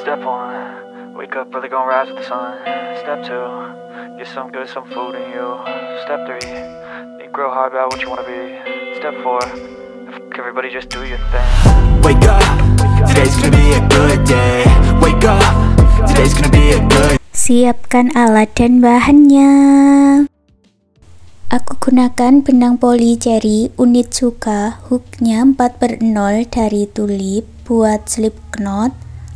Step 1, wake up early, gonna rise with the sun. Step 2, get some good, some food in you. Step 3, think real hard about what you wanna be. Step 4, everybody just do your thing. Wake up, today's gonna be a good day. Wake up, today's gonna be a good. Siapkan alat dan bahannya. Aku gunakan benang poli cherry unit Suka, hooknya 4/0 dari tulip buat slip knot,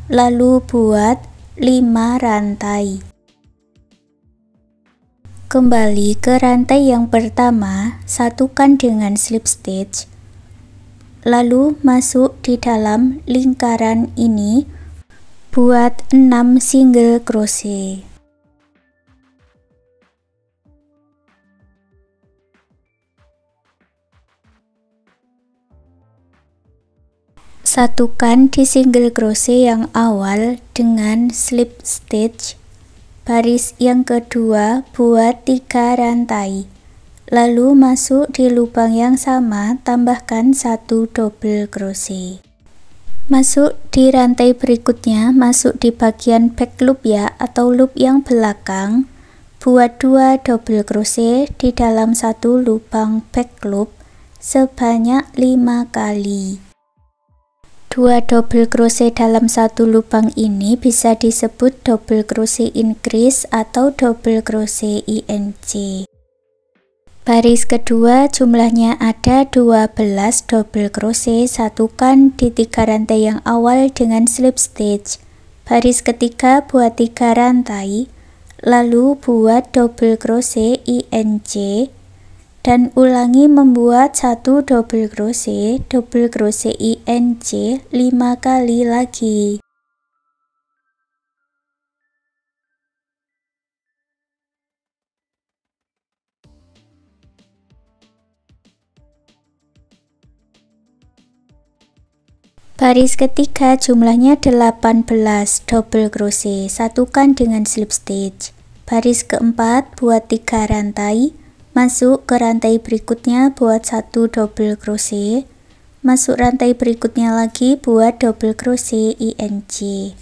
lalu buat 5 rantai. Kembali ke rantai yang pertama, satukan dengan slip stitch, lalu masuk di dalam lingkaran ini buat 6 single crochet. Satukan di single crochet yang awal dengan slip stitch. Baris yang kedua buat 3 rantai. Lalu masuk di lubang yang sama, tambahkan 1 double crochet. Masuk di rantai berikutnya, masuk di bagian back loop ya, atau loop yang belakang. Buat 2 double crochet di dalam 1 lubang back loop sebanyak 5 kali. 2 double crochet dalam 1 lubang ini bisa disebut double crochet increase atau double crochet INC. Baris kedua jumlahnya ada 12 double crochet, satukan di 3 rantai yang awal dengan slip stitch. Baris ketiga buat 3 rantai, lalu buat double crochet INC dan ulangi membuat 1 double crochet INC 5 kali lagi. Baris ketiga jumlahnya 18 double crochet, satukan dengan slip stitch. Baris keempat buat 3 rantai, masuk ke rantai berikutnya buat 1 double crochet, masuk rantai berikutnya lagi buat double crochet INC,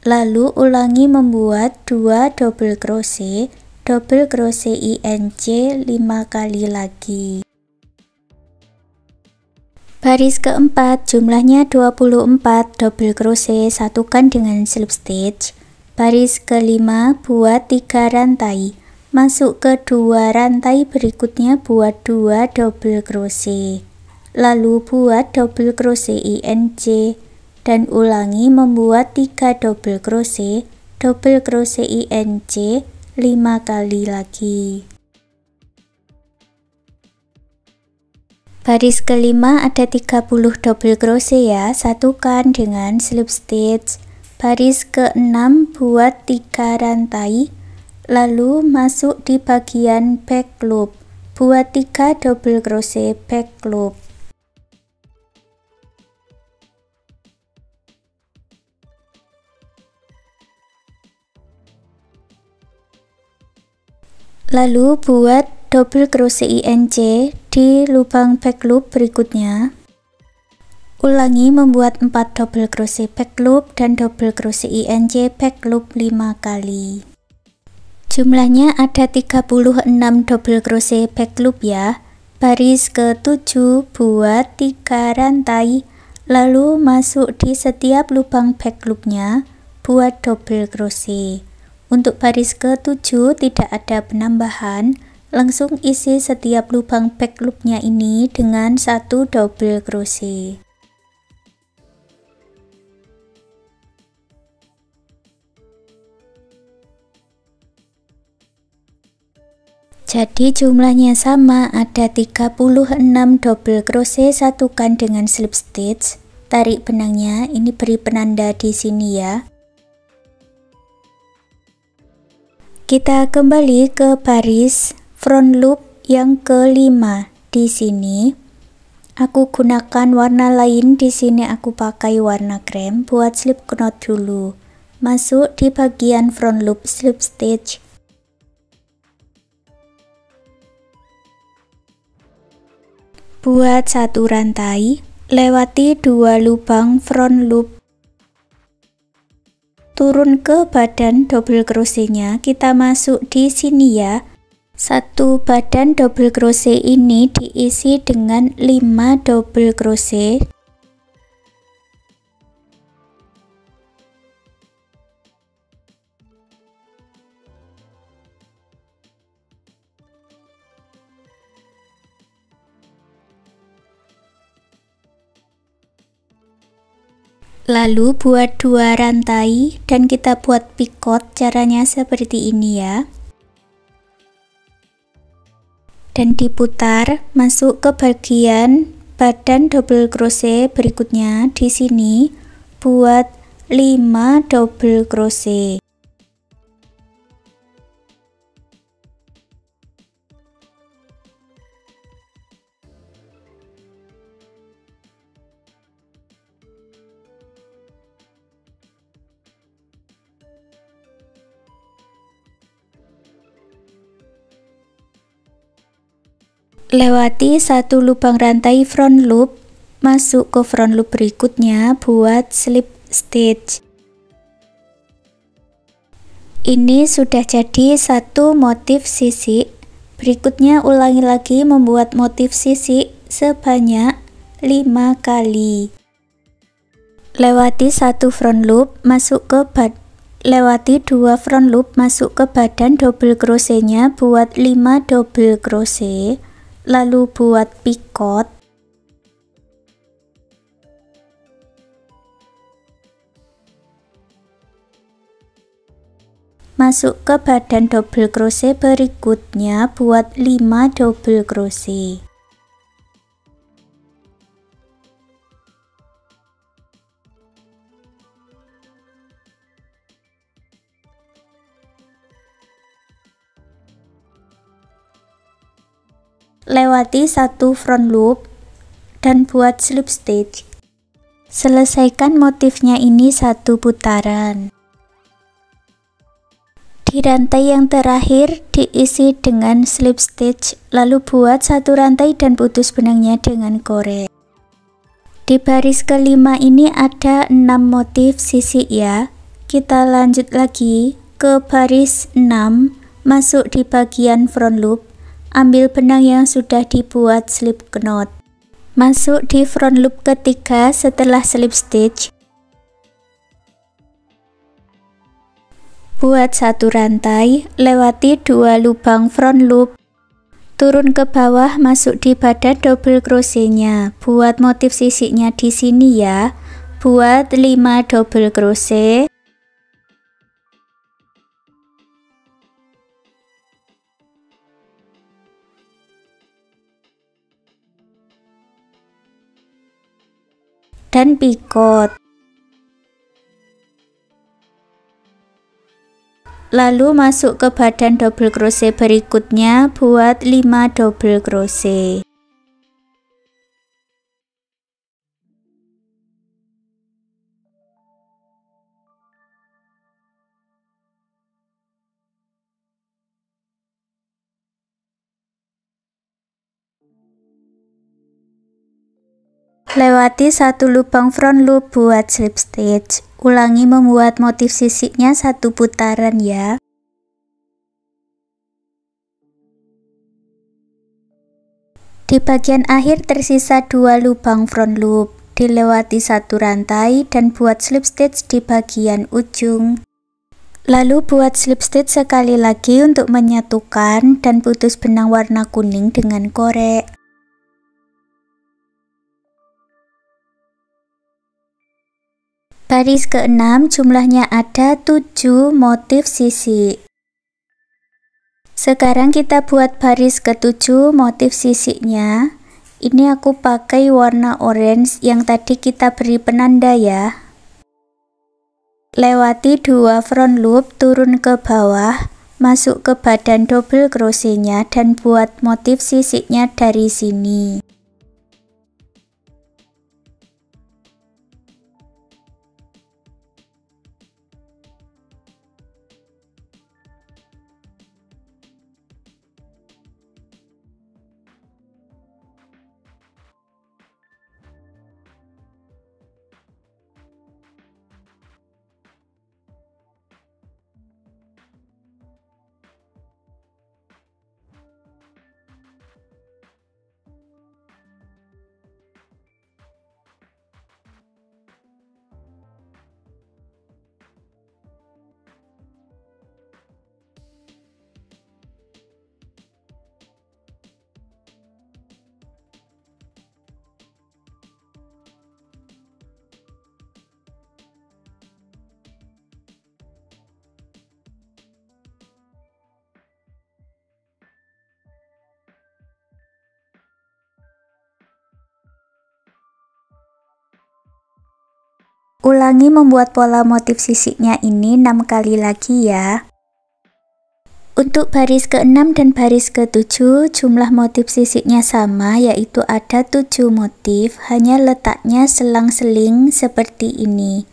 lalu ulangi membuat 2 double crochet INC 5 kali lagi. Baris keempat jumlahnya 24 double crochet, satukan dengan slip stitch. Baris kelima buat 3 rantai, masuk ke 2 rantai berikutnya buat 2 double crochet, lalu buat double crochet INC dan ulangi membuat 3 double crochet INC 5 kali lagi. Baris kelima ada 30 double crochet ya, satukan dengan slip stitch. Baris ke-6 buat 3 rantai, lalu masuk di bagian back loop, buat 3 double crochet back loop. Lalu buat double crochet INC di lubang back loop berikutnya. Ulangi membuat 4 double crochet back loop dan double crochet INC back loop 5 kali. Jumlahnya ada 36 double crochet back loop ya. Baris ke-7 buat 3 rantai, lalu masuk di setiap lubang back loopnya buat double crochet. Untuk baris ke-7 tidak ada penambahan, langsung isi setiap lubang back loopnya ini dengan 1 double crochet. Jadi jumlahnya sama, ada 36 double crochet, satukan dengan slip stitch. Tarik benangnya, ini beri penanda di sini ya. Kita kembali ke baris front loop yang kelima. Di sini aku gunakan warna lain, di sini aku pakai warna krem buat slip knot dulu. Masuk di bagian front loop slip stitch. Buat 1 rantai, lewati 2 lubang front loop. turun ke badan double crochetnya, kita masuk di sini ya. Satu badan double crochet ini diisi dengan 5 double crochet. Lalu buat 2 rantai dan kita buat picot. Caranya seperti ini ya. Dan diputar masuk ke bagian badan double crochet berikutnya. Di sini buat 5 double crochet. Lewati satu lubang rantai front loop, masuk ke front loop berikutnya buat slip stitch. Ini sudah jadi satu motif sisik. Berikutnya ulangi lagi membuat motif sisik sebanyak 5 kali. Lewati satu front loop, masuk ke lewati 2 front loop, masuk ke badan double crochetnya, buat 5 double crochet. Lalu buat picot. Masuk ke badan double crochet berikutnya, buat 5 double crochet. Lewati satu front loop dan buat slip stitch. Selesaikan motifnya ini satu putaran. Di rantai yang terakhir diisi dengan slip stitch, lalu buat satu rantai dan putus benangnya dengan korek. Di baris kelima ini ada 6 motif sisik ya. Kita lanjut lagi ke baris 6, masuk di bagian front loop. Ambil benang yang sudah dibuat slip knot. Masuk di front loop ketiga setelah slip stitch. Buat satu rantai, lewati 2 lubang front loop. Turun ke bawah, masuk di badan double crochetnya. Buat motif sisiknya di sini ya. Buat 5 double crochet. Dan picot. Lalu masuk ke badan double crochet berikutnya, buat 5 double crochet. Lewati satu lubang front loop, buat slip stitch. Ulangi membuat motif sisiknya satu putaran ya. Di bagian akhir tersisa 2 lubang front loop. Dilewati satu rantai dan buat slip stitch di bagian ujung. Lalu buat slip stitch sekali lagi untuk menyatukan dan putus benang warna kuning dengan korek. Baris ke-6 jumlahnya ada 7 motif sisik. Sekarang kita buat baris ke-7 motif sisiknya. Ini aku pakai warna orange yang tadi kita beri penanda ya. Lewati 2 front loop, turun ke bawah, masuk ke badan double crochetnya dan buat motif sisiknya dari sini. Ulangi membuat pola motif sisiknya ini 6 kali lagi ya. Untuk baris ke-6 dan baris ke-7 jumlah motif sisiknya sama, yaitu ada 7 motif, hanya letaknya selang-seling seperti ini.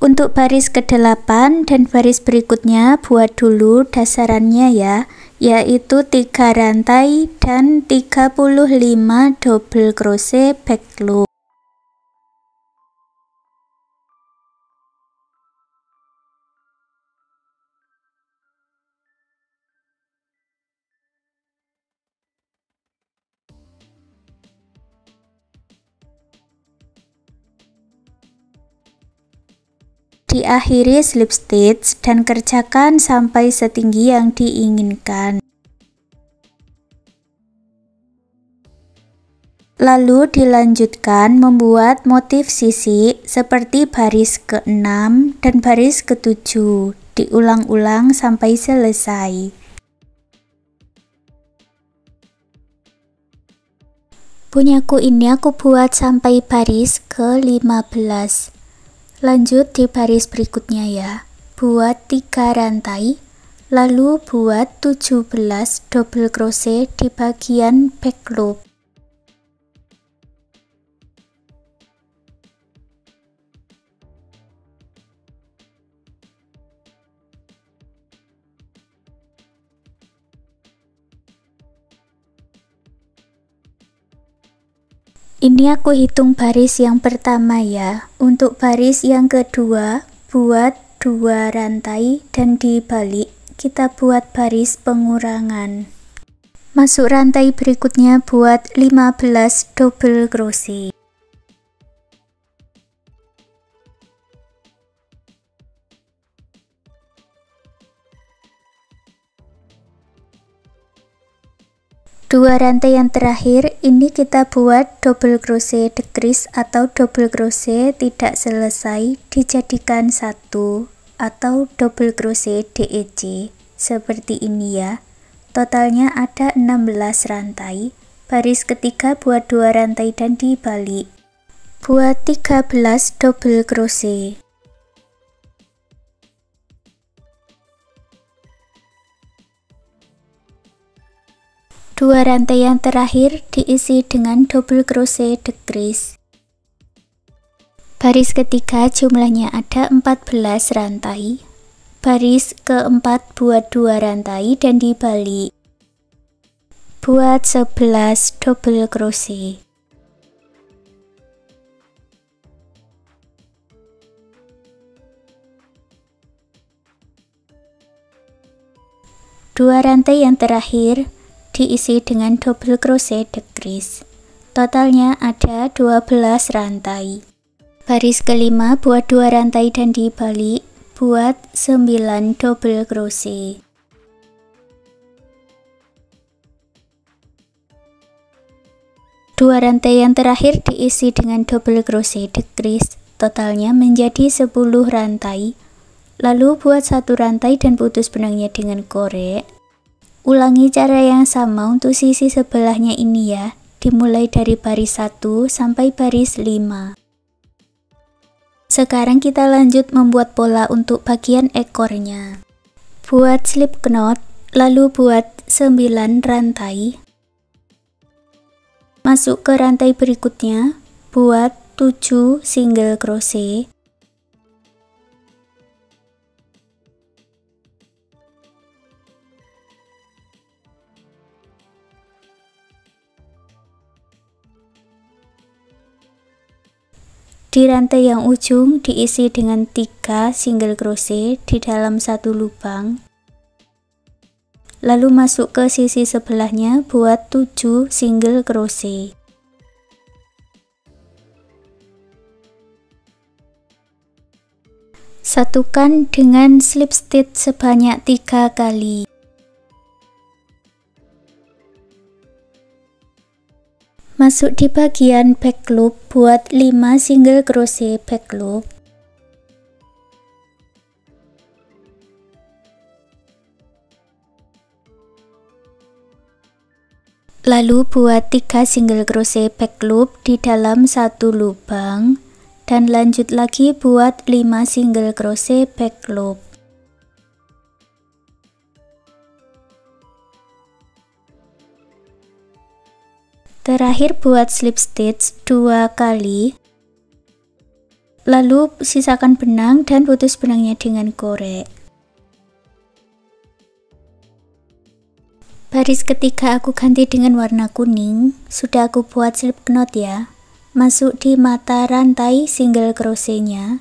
Untuk baris ke-8 dan baris berikutnya buat dulu dasarannya ya, yaitu 3 rantai dan 35 double crochet back loop. Diakhiri slip stitch dan kerjakan sampai setinggi yang diinginkan. Lalu dilanjutkan membuat motif sisik seperti baris ke-6 dan baris ke-7. Diulang-ulang sampai selesai. Punyaku ini aku buat sampai baris ke-15. Lanjut di baris berikutnya ya. Buat 3 rantai, lalu buat 17 double crochet di bagian back loop. Ini aku hitung baris yang pertama ya. Untuk baris yang kedua, buat 2 rantai dan dibalik kita buat baris pengurangan. Masuk rantai berikutnya buat 15 double crochet. Dua rantai yang terakhir ini kita buat double crochet decrease atau double crochet tidak selesai dijadikan satu, atau double crochet DEC seperti ini ya. Totalnya ada 16 rantai. Baris ketiga buat 2 rantai dan dibalik. Buat 13 double crochet. Dua rantai yang terakhir diisi dengan double crochet decrease. Baris ketiga jumlahnya ada 14 rantai. Baris keempat buat 2 rantai dan dibalik. Buat 11 double crochet. Dua rantai yang terakhir diisi dengan double crochet decrease. Totalnya ada 12 rantai. Baris kelima buat 2 rantai dan dibalik, buat 9 double crochet. Dua rantai yang terakhir diisi dengan double crochet decrease. Totalnya menjadi 10 rantai. Lalu buat 1 rantai dan putus benangnya dengan korek. Ulangi cara yang sama untuk sisi sebelahnya ini ya, dimulai dari baris 1 sampai baris 5. Sekarang kita lanjut membuat pola untuk bagian ekornya. Buat slip knot, lalu buat 9 rantai. Masuk ke rantai berikutnya, buat 7 single crochet. Di rantai yang ujung diisi dengan 3 single crochet di dalam satu lubang. Lalu masuk ke sisi sebelahnya buat 7 single crochet. Satukan dengan slip stitch sebanyak 3 kali. Masuk di bagian back loop, buat 5 single crochet back loop. Lalu buat 3 single crochet back loop di dalam satu lubang dan lanjut lagi buat 5 single crochet back loop. Terakhir buat slip stitch 2 kali, lalu sisakan benang dan putus benangnya dengan korek. Baris ketiga aku ganti dengan warna kuning, sudah aku buat slip knot ya. Masuk di mata rantai single crochetnya,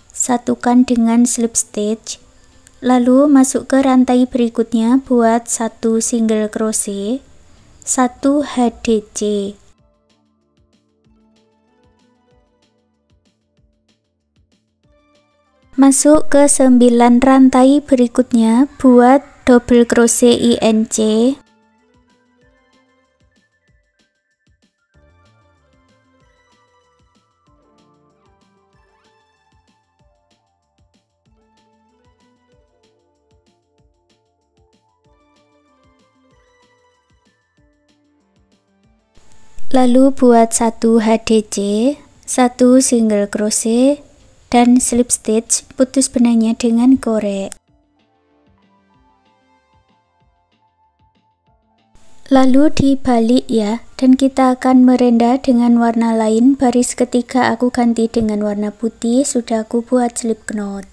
satukan dengan slip stitch, lalu masuk ke rantai berikutnya buat 1 single crochet, 1 HDC. Masuk ke 9 rantai berikutnya buat double crochet INC. Lalu buat 1 HDC, 1 single crochet, dan slip stitch, putus benangnya dengan korek. Lalu dibalik ya, dan kita akan merenda dengan warna lain. Baris ketiga aku ganti dengan warna putih, sudah aku buat slip knot.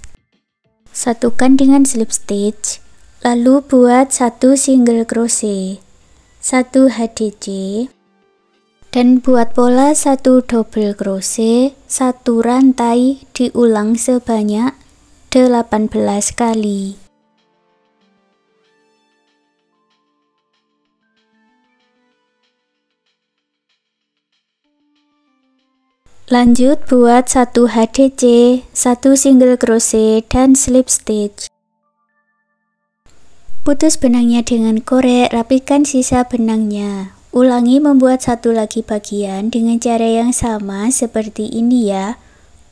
Satukan dengan slip stitch, lalu buat 1 single crochet, 1 HDC, dan buat pola 1 double crochet, 1 rantai, diulang sebanyak 18 kali. Lanjut buat 1 HDC, 1 single crochet, dan slip stitch. Putus benangnya dengan korek, rapikan sisa benangnya. Ulangi membuat 1 lagi bagian dengan cara yang sama seperti ini ya.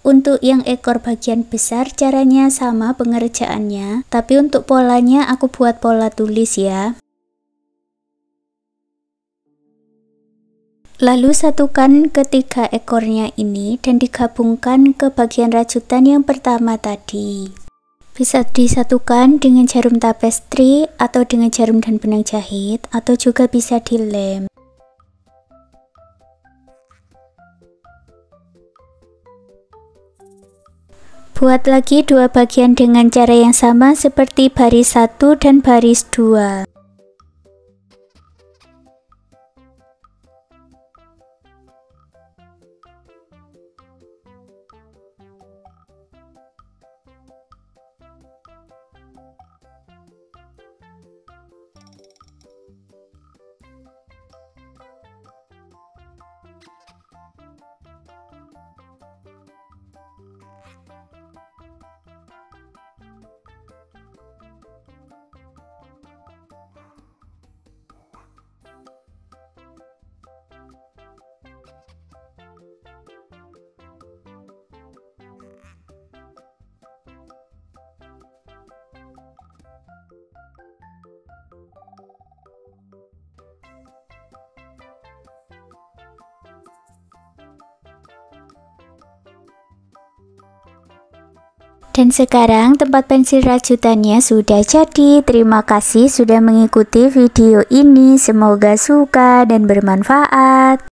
Untuk yang ekor bagian besar caranya sama pengerjaannya, tapi untuk polanya aku buat pola tulis ya. Lalu satukan ketiga ekornya ini dan digabungkan ke bagian rajutan yang pertama tadi. Bisa disatukan dengan jarum tapestry atau dengan jarum dan benang jahit, atau juga bisa dilem. Buat lagi 2 bagian dengan cara yang sama seperti baris 1 dan baris 2. Dan sekarang tempat pensil rajutannya sudah jadi. Terima kasih sudah mengikuti video ini. Semoga suka dan bermanfaat.